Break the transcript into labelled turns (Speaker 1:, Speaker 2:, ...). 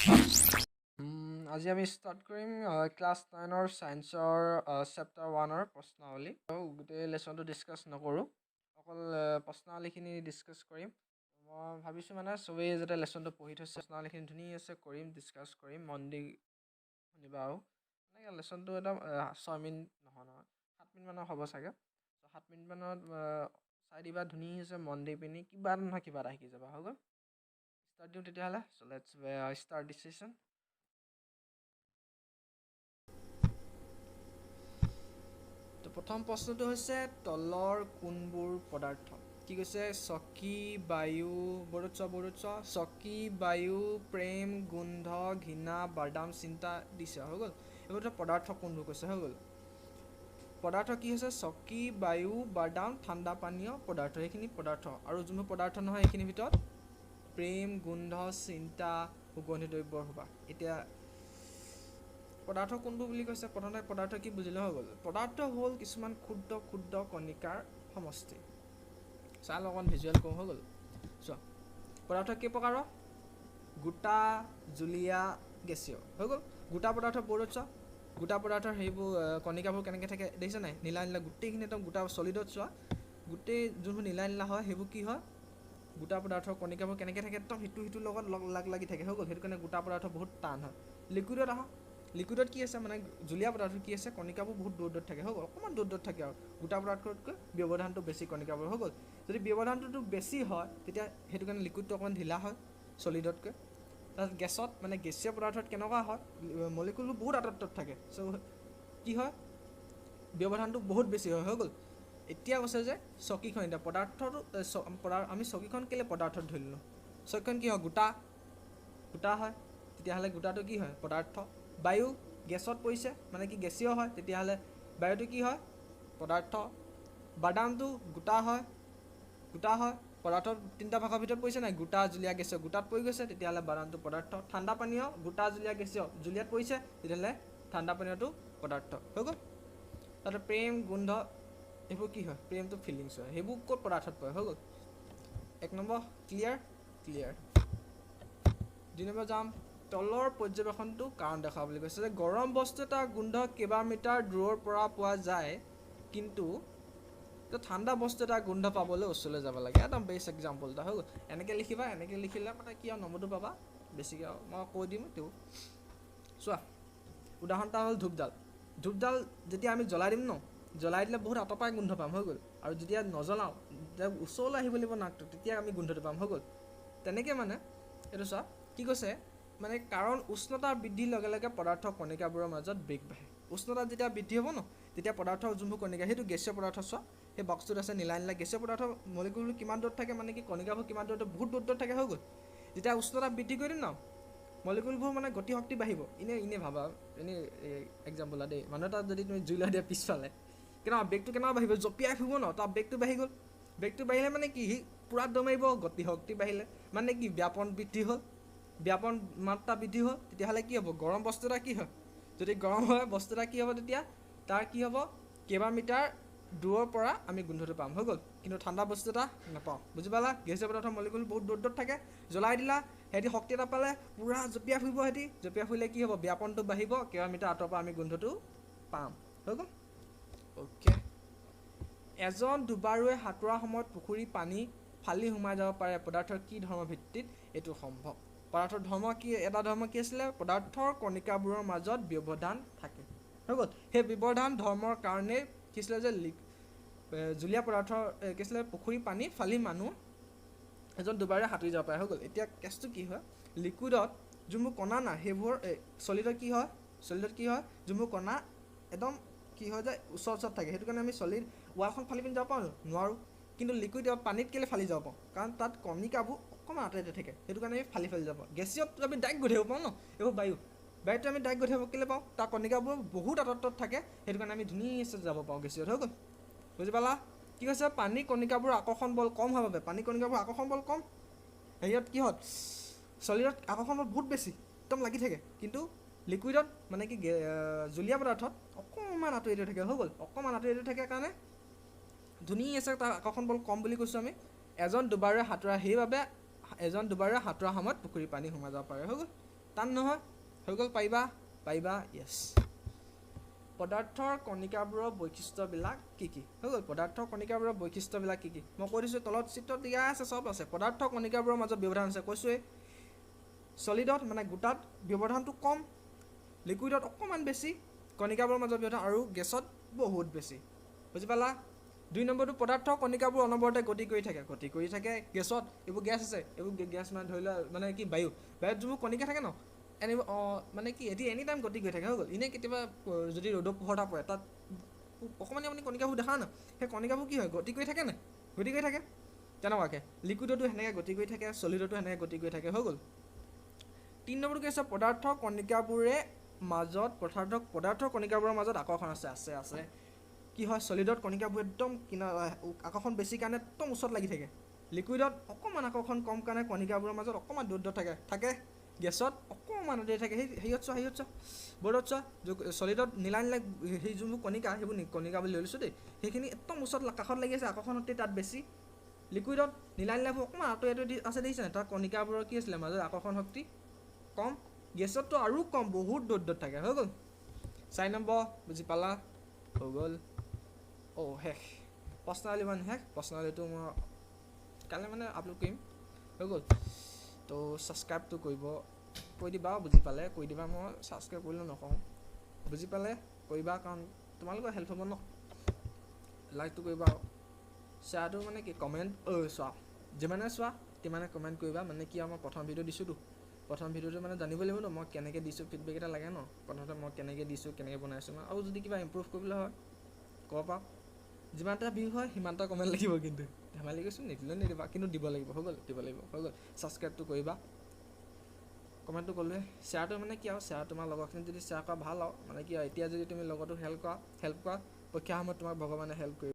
Speaker 1: আজি আমি ষ্টাৰ্ট কৰিম ক্লাছ 9ৰ ছায়েন্সৰ চেপ্টাৰ 1ৰ প্ৰশ্নাৱলী। গোটেই লেচনটো ডিছকাছ নকৰোঁ, অকল প্ৰশ্নাৱলীখিনি ডিছকাছ কৰিম। মই ভাবিছোঁ মানে চবেই যাতে লেচনটো পঢ়ি থৈছে, প্ৰশ্নাৱলীখিনি ধুনীয়াকৈ কৰিম, ডিছকাছ কৰিম, মন দি শুনিবা আৰু এনেকৈ লেচনটো একদম 6 মিনিট নহয় 7 মিনিটমানৰ হ'ব চাগে। 7 মিনিটমানত চাই দিবা ধুনীয়াকৈ মন দি পিনি কিবা এটা নহয় কিবা এটা শিকি যাবা। হৈ গ'ল, ষ্টাৰ্ট দিওঁ তেতিয়াহ'লে। চ' লেটছ ষ্টাৰ্ট দিছ ছেশ্যন। প্ৰথম প্ৰশ্নটো হৈছে তলৰ কোনবোৰ পদাৰ্থ? কি কৈছে? চকী, বায়ু, বৰ্ডত চোৱা, চকী, বায়ু, প্ৰেম, গোন্ধ, ঘৃণা, বাদাম, চিন্তা দিছে। হৈ গ'ল, এইবোৰ পদাৰ্থ কোনবোৰ কৈছে। হৈ গ'ল, পদাৰ্থ কি হৈছে? চকী, বায়ু, বাদাম, ঠাণ্ডা পানীয় পদাৰ্থ, সেইখিনি পদাৰ্থ। আৰু যোনবোৰ পদাৰ্থ নহয় এইখিনিৰ ভিতৰত প্ৰেম, গোন্ধ, চিন্তা, সুগন্ধি দ্ৰব্যৰ সভা। এতিয়া পদাৰ্থ কোনবোৰ বুলি কৈছে? প্ৰথমতে পদাৰ্থ কি বুজিলে? হৈ গ'ল, পদাৰ্থ হ'ল কিছুমান ক্ষুদ্ৰ ক্ষুদ্ৰ কণিকাৰ সমষ্টি। চাল অকণ ভিজুৱেল কৰোঁ। হৈ গ'ল, চোৱা পদাৰ্থ কেই প্ৰকাৰৰ? গোটা, জুলীয়া, গেছীয়। হৈ গ'ল, গোটা পদাৰ্থ বৰ্ডত চোৱা, গোটা পদাৰ্থৰ সেইবোৰ কণিকাবোৰ কেনেকৈ থাকে দেখিছে নাই? নীলা নীলা গোটেইখিনি একদম গোটা। চলিডত চোৱা, গোটেই যোনবোৰ নীলা নীলা হয় সেইবোৰ কি হয়? গোটা পদাৰ্থৰ কণিকাবোৰ কেনেকৈ থাকে? একদম সিটোৰ লগত লাগ লাগি থাকে। হৈ গ'ল, সেইটো কাৰণে গোটা পদাৰ্থ বহুত টান হয়। লিকুইডত আহা, লিকুইডত কি আছে? মানে জুলীয়া পদাৰ্থ কি আছে? কণিকাবোৰ বহুত দূৰত থাকে। হৈ গ'ল, অকণমান দূৰত থাকে আৰু গোটা পদাৰ্থতকৈ ব্যৱধানটো বেছি কণিকাবোৰ। হৈ গ'ল, যদি ব্যৱধানটো বেছি হয় তেতিয়া সেইটো কাৰণে লিকুইডটো অকণমান ঢিলা হয় চলিডতকৈ। তাৰপিছত গেছত মানে গেছীয় পদাৰ্থত কেনেকুৱা হয়? মলিকুলবোৰ বহুত আঁতৰত থাকে। চ' কি হয়? ব্যৱধানটো বহুত বেছি হয়। হৈ গ'ল, এতিয়া কৈছে যে চকীখন, এতিয়া পদাৰ্থটো আমি চকীখন কেলৈ পদাৰ্থত ধৰিলোঁ? চকীখন কি হয়? গোটা হয়, তেতিয়াহ'লে গোটাটো কি হয়? পদাৰ্থ। বায়ু গেছত পৰিছে মানে কি গেছীয় হয়, তেতিয়াহ'লে বায়ুটো কি হয়? পদাৰ্থ। বাদামটো গোটা হয়, পদাৰ্থৰ তিনিটা ভাগৰ ভিতৰত পৰিছে নাই? গোটা, জুলীয়া, গেছীয়। গোটাত পৰি গৈছে, তেতিয়াহ'লে বাদামটো পদাৰ্থ। ঠাণ্ডা পানীয় গোটা, জুলীয়া, গেছীয়। জুলীয়াত পৰিছে, তেতিয়াহ'লে ঠাণ্ডা পানীয়টো পদাৰ্থ। হৈ গ'ল, তাৰপিছত প্ৰেম, গোন্ধ এইবোৰ কি হয়? প্ৰেমটো ফিলিংছ হয়, সেইবোৰ ক'ত পদাৰ্থত পৰে? হৈ গ'ল, 1 নম্বৰ ক্লিয়াৰ। 2 নম্বৰ যাম, তলৰ পৰ্যবেক্ষণটো কাৰণ দেখা বুলি কৈছে যে গৰম বস্তু এটা গোন্ধ কেইবা মিটাৰ দূৰৰ পৰা পোৱা যায়, কিন্তু ঠাণ্ডা বস্তু এটা গোন্ধ পাবলৈ ওচৰলৈ যাব লাগে। একদম বেষ্ট এক্সাম্পল এটা। হৈ গ'ল, এনেকৈ লিখিবা, এনেকৈ লিখিলে মানে কি আৰু নম্বৰটো পাবা বেছিকৈ আৰু মই কৈ দিম। তেওঁ চোৱা উদাহৰণ এটা হ'ল ধূপডাল যেতিয়া আমি জ্বলাই দিম ন, জ্বলাই দিলে বহুত আঁতৰ পৰাই গোন্ধ পাম। হৈ গ'ল, আৰু যেতিয়া নজ্বলাওঁ তেতিয়া ওচৰলৈ আহিব লাগিব নাকটো, তেতিয়া আমি গোন্ধটো পাম। হৈ গ'ল, তেনেকৈ মানে এইটো চোৱা কি কৈছে মানে কাৰণ উষ্ণতা বৃদ্ধিৰ লগে লগে পদাৰ্থ কণিকাবোৰৰ মাজত বেগ বাঢ়ে। উষ্ণতা যেতিয়া বৃদ্ধি হ'ব ন, তেতিয়া পদাৰ্থৰ যোনবোৰ কণিকা, সেইটো গেছীয় পদাৰ্থ। চোৱা সেই বক্সটোত আছে নীলা নীলা গেছীয় পদাৰ্থ। মলিকুলবোৰ কিমান দূৰত থাকে? মানে কি কণিকাবোৰ কিমান দূৰত? বহুত দূৰত থাকে। হৈ গ'ল, যেতিয়া উষ্ণতা বৃদ্ধি কৰি দিম ন, মলিকুলবোৰ মানে গতি শক্তি বাঢ়িব। এনেই ভাবা, এনেই এক্সাম্পল দেই, মানুহ এটা যদি তুমি জুই লগাই দিয়া পিছফালে, কেনেকুৱা বেগটো কেনেকুৱা বাঢ়িব? জঁপিয়াই ফুৰিব ন, তাৰ বেগটো বাঢ়ি গ'ল। বেগটো বাঢ়িলে মানে কি? সি পূৰা দৌৰ মাৰিব। গতি শক্তি বাঢ়িলে মানে কি? ব্যাপন বৃদ্ধি হ'ল, ব্যাপন মাত্ৰা বৃদ্ধি হ'ল। তেতিয়াহ'লে কি হ'ব? গৰম বস্তু এটা কি হয়? যদি গৰম হয় বস্তু এটা কি হ'ব? তেতিয়া তাৰ কি হ'ব? কেইবা মিটাৰ দূৰৰ পৰা আমি গোন্ধটো পাম। হৈ গ'ল, কিন্তু ঠাণ্ডা বস্তু এটা নাপাওঁ। বুজি পালা? গেছীয় পদাৰ্থৰ মলিকুল বহুত দূৰত থাকে, জ্বলাই দিলা, সিহঁতি শক্তি এটা পালে পূৰা জঁপিয়াই ফুৰিব। জঁপিয়াই ফুৰিলে কি হ'ব? ব্যাপনটো বাঢ়িব, কেইবা মিটাৰ আঁতৰৰ পৰা আমি গোন্ধটো পাম। হৈ গ'ল, অ'কে। এজন ডুবাৰুৱে সাঁতোৰাৰ সময়ত পুখুৰী পানী ফালি সোমাই যাব পাৰে, পদাৰ্থৰ কি ধৰ্মৰ ভিত্তিত এইটো সম্ভৱ? পদাৰ্থৰ ধৰ্ম কি? এটা ধৰ্ম কি আছিলে? পদাৰ্থৰ কণিকাবোৰৰ মাজত ব্যৱধান থাকে। হৈ গ'ল, সেই ব্যৱধান ধৰ্মৰ কাৰণেই কি আছিলে যে জুলীয়া পদাৰ্থৰ কি আছিলে? পুখুৰী পানী ফালি মানুহ এজন ডুবাৰুৱে সাঁতুৰি যাব পাৰে। হৈ গ'ল, এতিয়া কেছটো কি হয়? লিকুইডত যোনবোৰ কণা নাই সেইবোৰ চলিডত কি হয়? যোনবোৰ কণা একদম কি হয় যে ওচৰত থাকে, সেইটো কাৰণে আমি চলিড ৱালখন ফালি পিনি যাব পাৰোঁ? নোৱাৰোঁ। কিন্তু লিকুইডত পানীত কেলৈ ফালি যাব পাৰোঁ? কাৰণ তাত কণিকাবোৰ অকণমান আঁতৰে থাকে, সেইটো কাৰণে আমি ফালি যাব পাৰোঁ। গেছীয়ত আমি ডাইৰেক্ট গঠিয়াব পাৰোঁ ন, এইবোৰ বায়ুটো আমি ডাইৰেক্ট গঠিয়াব কেলৈ পাওঁ? তাৰ কণিকাবোৰ বহুত আঁতৰত থাকে, সেইটো কাৰণে আমি ধুনীয়াকৈ যাব পাৰোঁ গেছীয়ত। হৈ গ'ল, বুজি পালা? কি কৈছে? পানীৰ কণিকাবোৰ আকৰ্ষণ বল কম হোৱাৰ বাবে, পানীৰ কণিকাবোৰ আকৰ্ষণ বল কম। হেৰিয়ত কিহত? চলিডত আকৰ্ষণ বল বহুত বেছি, একদম লাগি থাকে। কিন্তু লিকুইডত মানে কি জুলীয়া পদাৰ্থত অকণমান আঁতৰি থাকে। হৈ গ'ল, অকণমান আঁতৰি থাকে কাৰণে ধুনীয়াকৈ তাৰ আকৰ্ষণ বল কম বুলি কৈছোঁ আমি। এজন ডুবাৰুৱে সাঁতোৰা, সেইবাবে এজন ডুবাৰুৱে সাঁতোৰাৰ সময়ত পুখুৰী পানী সোমাই যাব পাৰে। হৈ গ'ল, টান নহয় হৈ গ'ল পাৰিবা য়েছ পদাৰ্থৰ কণিকাবোৰৰ বৈশিষ্ট্যবিলাক কি কি হৈ গ'ল পদাৰ্থৰ কণিকাবোৰৰ বৈশিষ্ট্যবিলাক কি কি মই কৈ দিছোঁ তলত চিত্ৰত দিয়া আছে চব আছে পদাৰ্থ কণিকাবোৰৰ মাজত ব্যৱধান আছে কৈছোঁৱেই চলিডত মানে গোটাত ব্যৱধানটো কম লিকুইডত অকণমান বেছি কণিকাবোৰৰ মাজত ব্যৱধান আৰু গেছত বহুত বেছি বুজি পালা 2 নম্বৰটো পদাৰ্থ কণিকাবোৰ অনবৰতে গতি কৰি থাকে গেছত এইবোৰ গেছ আছে এইবোৰ গেছ মানে ধৰি লোৱা মানে কি বায়ুত যোনবোৰ কণিকা থাকে ন মানে কি এতিয়া এনি টাইম গতি কৰি থাকে হৈ গ'ল এনেই কেতিয়াবা যদি ৰ'দৰ পোহৰ এটা পৰে তাত অকণমানি আপুনি কণিকাবোৰ দেখা না সেই কণিকাবোৰ কি হয় গতি কৰি থাকে নে গতি কৰি থাকে তেনেকুৱাকৈ লিকুইডতো সেনেকৈ গতি কৰি থাকে চলিডতো সেনেকৈ গতি কৰি থাকে হৈ গ'ল 3 নম্বৰটো কি আছে পদাৰ্থৰ কণিকাবোৰৰ মাজত আকৰ্ষণ আছে কি হয় চলিডত কণিকাবোৰ একদম আকৰ্ষণ বেছি কাৰণে একদম ওচৰত লাগি থাকে লিকুইডত অকণমান আকৰ্ষণ কম কাৰণে কণিকাবোৰৰ মাজত অকণমান দূৰত থাকে গেছত অকণমান দূৰত থাকে হেৰিয়ত চোৱা বৰ্ডত চোৱা চলিডত নীলা সেই যোনবোৰ কণিকা সেইবোৰ কণিকা বুলি লৈ লৈছোঁ দেই সেইখিনি একদম ওচৰত কাষত লাগি আছে আকৰ্ষণ শক্তি তাত বেছি লিকুইডত নীলাবোৰ অকণমান আঁতৰি আছে দেখিছেনে তাত কণিকাবোৰৰ কি আছিলে মাজত আকৰ্ষণ শক্তি কম গেছততো আৰু কম বহুত দূৰত থাকে হৈ গ'ল 4 নম্বৰ বুজি পালা হৈ গ'ল শেষ প্ৰশ্নাৱলী মানে শেষ প্ৰশ্নাৱলীটো মই কাইলৈ মানে আপলোড কৰিম হৈ গ'ল তো ছাবস্ক্ৰাইবটো কৈ দিবা বুজি পালে কৈ দিবা মই ছাবস্ক্ৰাইব কৰিলেও নকওঁ বুজি পালে কৰিবা কাৰণ তোমালোকৰ হেল্প হ'ব ন লাইকটো কৰিবা শ্বেয়াৰটো মানে কি কমেণ্ট চোৱা যিমানে চোৱা তিমানে কমেণ্ট কৰিবা মানে কি মই প্ৰথম ভিডিঅ' দিছোঁতো প্ৰথম ভিডিঅ'টো মানে জানিব লাগিব ন মই কেনেকৈ দিছোঁ ফিডবেক এটা লাগে ন প্ৰথমতে মই কেনেকৈ দিছোঁ কেনেকৈ বনাইছোঁ আৰু যদি কিবা ইম্প্ৰুভ কৰিবলৈ হয় ক'ব পাৰা যিমানটা ভিউ হয় সিমানটা কমেণ্ট লাগিব কিন্তু ধেমালি কৈছোঁ নিদিবা কিন্তু দিব লাগিব হৈ গ'ল ছাবস্ক্ৰাইবটো কৰিবা কমেণ্টটো ক'লোৱে শ্বেয়াৰটো মানে কি আৰু শ্বেয়াৰ তোমাৰ লগৰখিনি যদি শ্বেয়াৰ কৰা ভাল আৰু মানে কি আৰু এতিয়া যদি তুমি লগতো হেল্প কৰা পৰীক্ষাৰ সময়ত তোমাক ভগৱানে হেল্প কৰিব